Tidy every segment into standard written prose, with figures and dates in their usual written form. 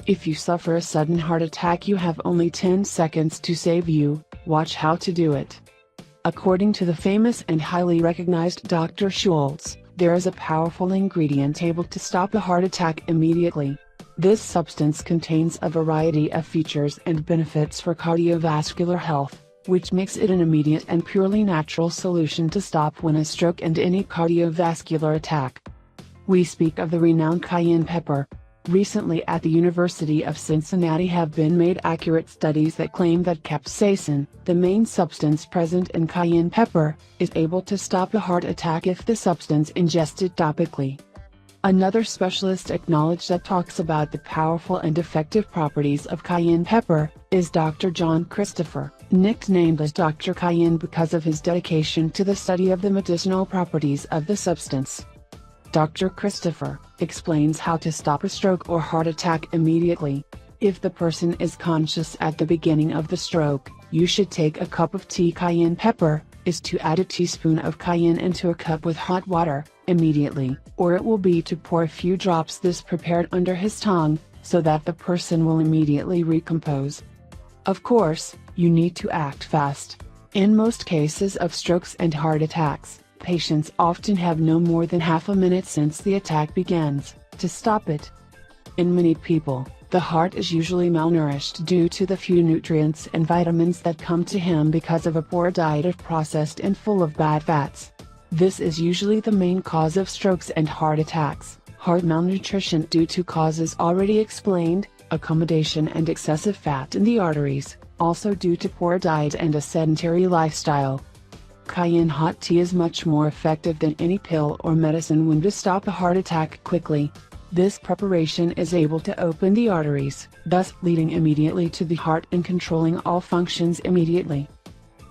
If you suffer a sudden heart attack, you have only 10 seconds to save you. Watch how to do it. According to the famous and highly recognized Dr. Schulze, there is a powerful ingredient able to stop a heart attack immediately. This substance contains a variety of features and benefits for cardiovascular health, which makes it an immediate and purely natural solution to stop a stroke and any cardiovascular attack. We speak of the renowned cayenne pepper. Recently at the University of Cincinnati have been made accurate studies that claim that capsaicin, the main substance present in cayenne pepper, is able to stop a heart attack if the substance ingested topically. Another specialist acknowledged that talks about the powerful and effective properties of cayenne pepper is Dr. John Christopher, nicknamed as Dr. Cayenne because of his dedication to the study of the medicinal properties of the substance. Dr. Christopher explains how to stop a stroke or heart attack immediately. If the person is conscious at the beginning of the stroke, you should take a cup of tea. Cayenne pepper is to add a teaspoon of cayenne into a cup with hot water immediately, or it will be to pour a few drops this prepared under his tongue, so that the person will immediately recompose. Of course, you need to act fast. In most cases of strokes and heart attacks, patients often have no more than half a minute since the attack begins to stop it. In many people, the heart is usually malnourished due to the few nutrients and vitamins that come to him because of a poor diet of processed and full of bad fats. This is usually the main cause of strokes and heart attacks. Heart malnutrition due to causes already explained, accommodation and excessive fat in the arteries, also due to poor diet and a sedentary lifestyle. Cayenne hot tea is much more effective than any pill or medicine when to stop a heart attack quickly. This preparation is able to open the arteries, thus leading immediately to the heart and controlling all functions immediately.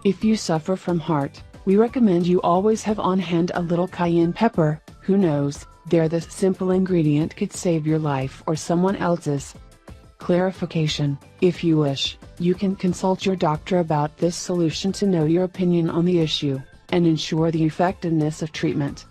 If you suffer from heart, we recommend you always have on hand a little cayenne pepper. Who knows, this simple ingredient could save your life or someone else's. Clarification: if you wish, you can consult your doctor about this solution to know your opinion on the issue, and ensure the effectiveness of treatment.